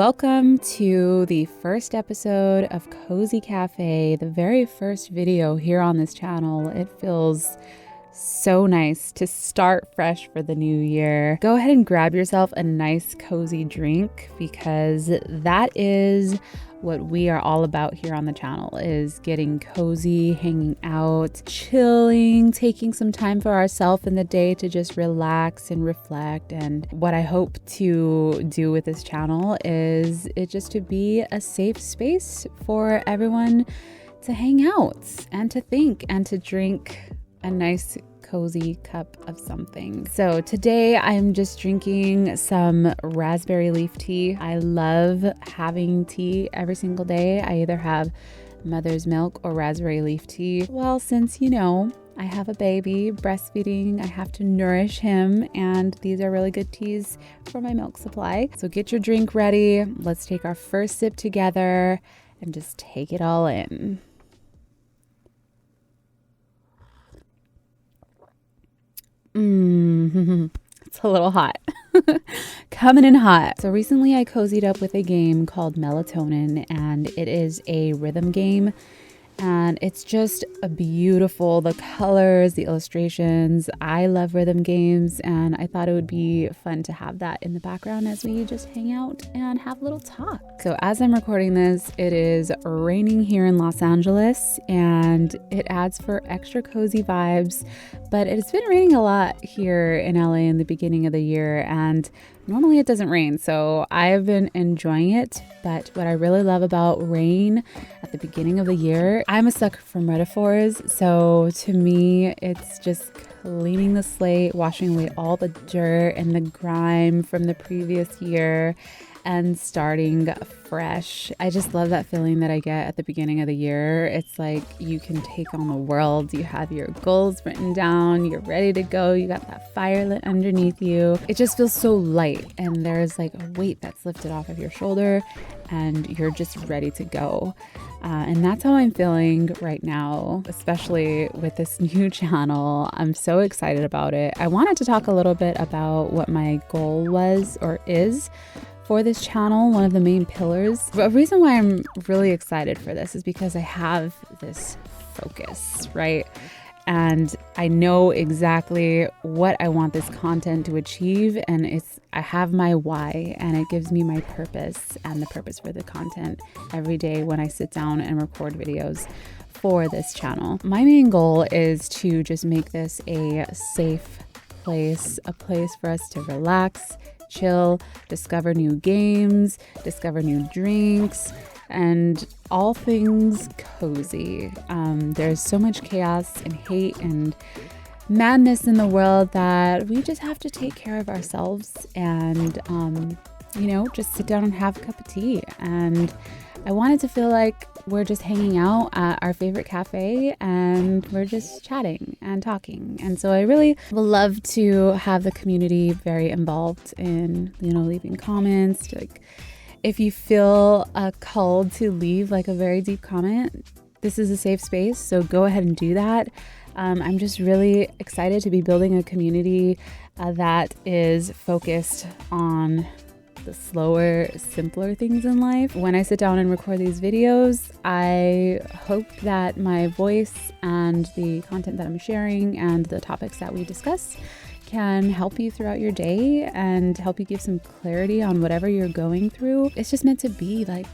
Welcome to the first episode of Cozy Cafe, the very first video here on this channel. It feels so nice to start fresh for the new year. Go ahead and grab yourself a nice cozy drink because that is what we are all about here on the channel, is getting cozy, hanging out, chilling, taking some time for ourselves in the day to just relax and reflect. And what I hope to do with this channel is it just to be a safe space for everyone to hang out and to think and to drink a nice cozy cup of something. So today I'm just drinking some raspberry leaf tea. I love having tea every single day. I either have mother's milk or raspberry leaf tea. Well, since I have a baby breastfeeding, I have to nourish him, and these are really good teas for my milk supply. So get your drink ready. Let's take our first sip together and just take it all in. It's a little hot. Coming in hot. So recently I cozied up with a game called Melatonin, and it is a rhythm game. And it's just a beautiful, the colors, the illustrations. I love rhythm games, and I thought it would be fun to have that in the background as we just hang out and have a little talk. So as I'm recording this, it is raining here in Los Angeles, and it adds for extra cozy vibes. But it's been raining a lot here in LA in the beginning of the year, and normally it doesn't rain, so I've been enjoying it. But what I really love about rain at the beginning of the year, I'm a sucker for metaphors. So to me, it's just cleaning the slate, washing away all the dirt and the grime from the previous year and starting fresh. I just love that feeling that I get at the beginning of the year. It's like you can take on the world. You have your goals written down. You're ready to go. You got that fire lit underneath you. It just feels so light, and there's like a weight that's lifted off of your shoulder, and you're just ready to go. And that's how I'm feeling right now, especially with this new channel. I'm so excited about it. I wanted to talk a little bit about what my goal was or is for this channel, one of the main pillars. A reason why I'm really excited for this is because I have this focus, right? And I know exactly what I want this content to achieve, and I have my why, and it gives me my purpose and the purpose for the content every day when I sit down and record videos for this channel. My main goal is to just make this a safe place, a place for us to relax, chill, discover new games, discover new drinks, and all things cozy. There's so much chaos and hate and madness in the world that we just have to take care of ourselves and, just sit down and have a cup of tea. And I wanted to feel like we're just hanging out at our favorite cafe and we're just chatting and talking. And so I really would love to have the community very involved in, leaving comments. Like, if you feel called to leave like a very deep comment, this is a safe space, so go ahead and do that. I'm just really excited to be building a community that is focused on the slower, simpler things in life. When I sit down and record these videos, I hope that my voice and the content that I'm sharing and the topics that we discuss can help you throughout your day and help you give some clarity on whatever you're going through. It's just meant to be like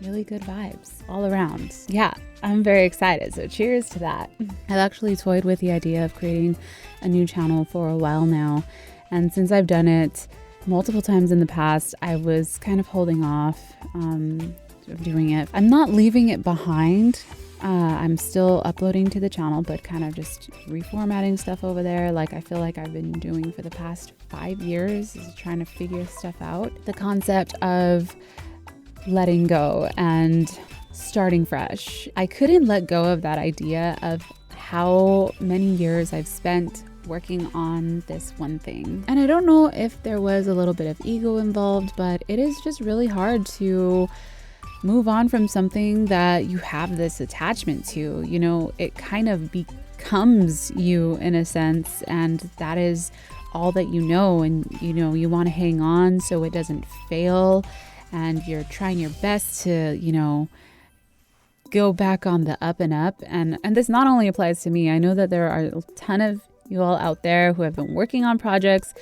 really good vibes all around. Yeah, I'm very excited. So cheers to that. I've actually toyed with the idea of creating a new channel for a while now. And since I've done it multiple times in the past, I was kind of holding off of doing it. I'm not leaving it behind. I'm still uploading to the channel, but kind of just reformatting stuff over there like I feel like I've been doing for the past 5 years, is trying to figure stuff out. The concept of letting go and starting fresh. I couldn't let go of that idea of how many years I've spent working on this one thing. And I don't know if there was a little bit of ego involved, but it is just really hard to move on from something that you have this attachment to. It kind of becomes you in a sense, and that is all that and you want to hang on so it doesn't fail and you're trying your best to, go back on the up and up. And this not only applies to me. I know that there are a ton of you all out there who have been working on projects,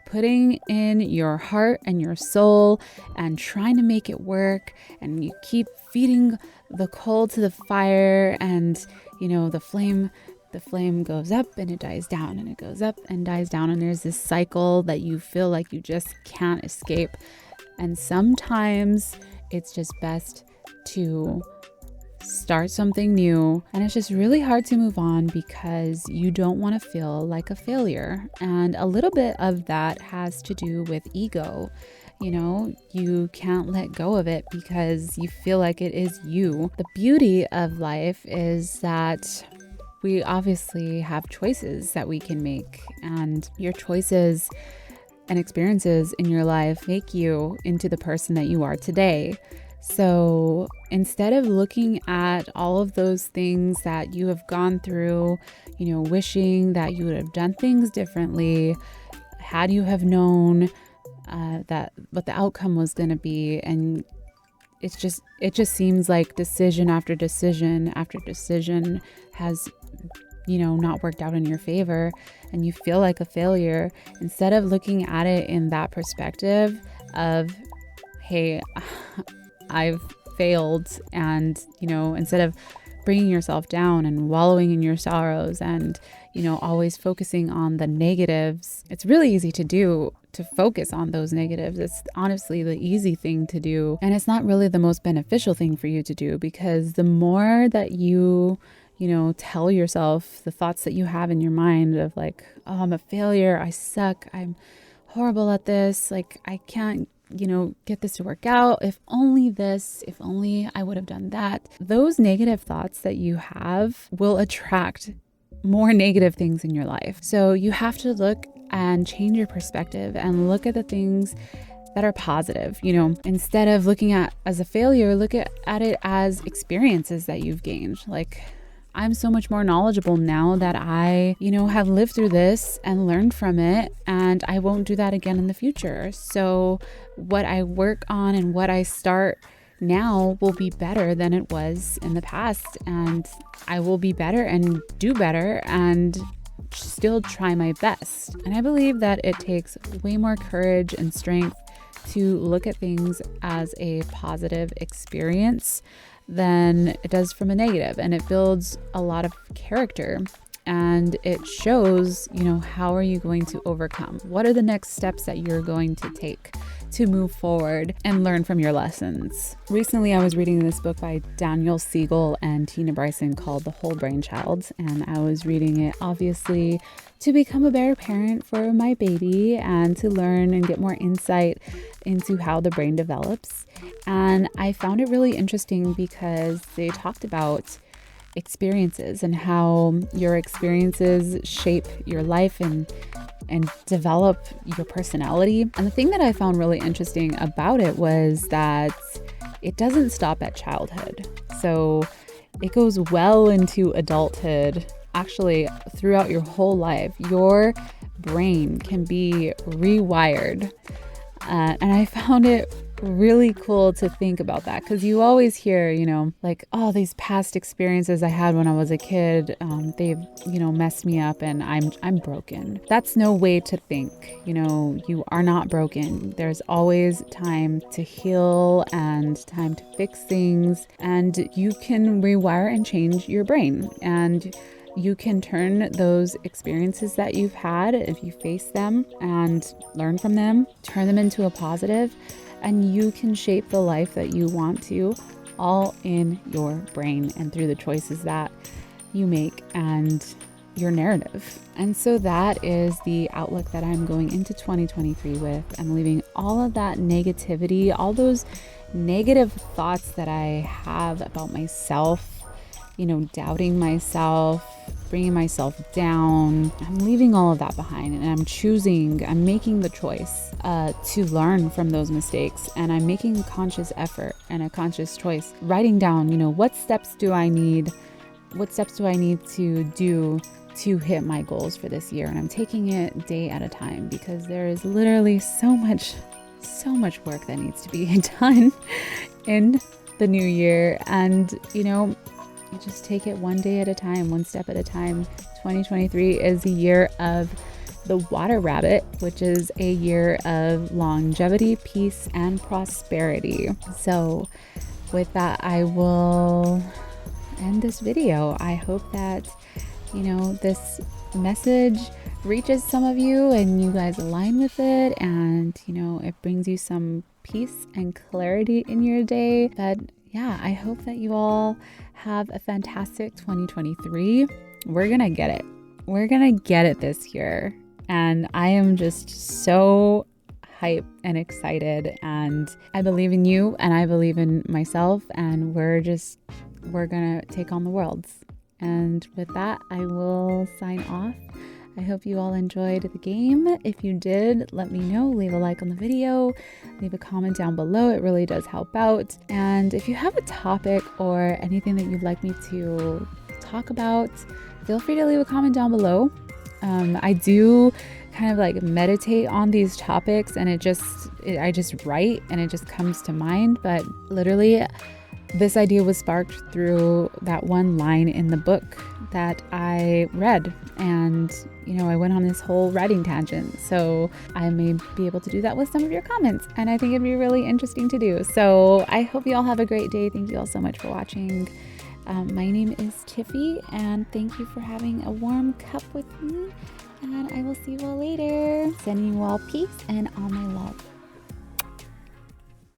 putting in your heart and your soul and trying to make it work. And you keep feeding the coal to the fire, and, the flame goes up and it dies down, and it goes up and dies down. And there's this cycle that you feel like you just can't escape. And sometimes it's just best to start something new. And it's just really hard to move on because you don't want to feel like a failure. And a little bit of that has to do with ego. You can't let go of it because you feel like it is you. The beauty of life is that we obviously have choices that we can make, and your choices and experiences in your life make you into the person that you are today. So instead of looking at all of those things that you have gone through, wishing that you would have done things differently, had you have known that what the outcome was going to be, and it just seems like decision after decision after decision has not worked out in your favor, and you feel like a failure. Instead of looking at it in that perspective of, hey, I've failed, and instead of bringing yourself down and wallowing in your sorrows and always focusing on the negatives, it's really easy to focus on those negatives. It's honestly the easy thing to do, and it's not really the most beneficial thing for you to do, because the more that you tell yourself the thoughts that you have in your mind of like, oh, I'm a failure, I suck, I'm horrible at this, like I can't get this to work out, if only this, if only I would have done that. Those negative thoughts that you have will attract more negative things in your life. So you have to look and change your perspective and look at the things that are positive. Instead of looking at as a failure, look at it as experiences that you've gained. Like, I'm so much more knowledgeable now that I, have lived through this and learned from it, and I won't do that again in the future. So what I work on and what I start now will be better than it was in the past, and I will be better and do better and still try my best. And I believe that it takes way more courage and strength to look at things as a positive experience than it does from a negative. And it builds a lot of character, and it shows, how are you going to overcome? What are the next steps that you're going to take to move forward and learn from your lessons? Recently, I was reading this book by Daniel Siegel and Tina Bryson called The Whole Brain Child, and I was reading it obviously to become a better parent for my baby and to learn and get more insight into how the brain develops. And I found it really interesting because they talked about experiences and how your experiences shape your life and develop your personality. And the thing that I found really interesting about it was that it doesn't stop at childhood. So it goes well into adulthood. Actually, throughout your whole life, your brain can be rewired. And I found it really cool to think about that, because you always hear, like, oh, these past experiences I had when I was a kid, they've, messed me up and I'm broken. That's no way to think. You are not broken. There's always time to heal and time to fix things, and you can rewire and change your brain, and you can turn those experiences that you've had, if you face them and learn from them, turn them into a positive, and you can shape the life that you want to, all in your brain and through the choices that you make and your narrative. And so that is the outlook that I'm going into 2023 with. I'm leaving all of that negativity, all those negative thoughts that I have about myself, doubting myself, bringing myself down. I'm leaving all of that behind, and I'm making the choice to learn from those mistakes, and I'm making a conscious effort and a conscious choice, writing down, what steps do I need to do to hit my goals for this year. And I'm taking it day at a time, because there is literally so much so much work that needs to be done in the new year. And, you know, you just take it one day at a time, one step at a time. 2023 is a year of the water rabbit, which is a year of longevity, peace, and prosperity. So with that, I will end this video. I hope that, you know, this message reaches some of you and you guys align with it, and, you know, it brings you some peace and clarity in your day. But yeah, I hope that you all have a fantastic 2023. We're gonna get it. We're gonna get it this year. And I am just so hyped and excited, and I believe in you and I believe in myself, and we're gonna take on the world. And with that, I will sign off. I hope you all enjoyed the game. If you did, let me know. Leave a like on the video, leave a comment down below. It really does help out. And if you have a topic or anything that you'd like me to talk about, feel free to leave a comment down below. I do kind of like meditate on these topics, and I just write and it just comes to mind. But literally, this idea was sparked through that one line in the book that I read, and, you know, I went on this whole writing tangent. So I may be able to do that with some of your comments, and I think it'd be really interesting to do. So I hope you all have a great day. Thank you all so much for watching. My name is Tiffy, and thank you for having a warm cup with me, and I will see you all later. Sending you all peace and all my love.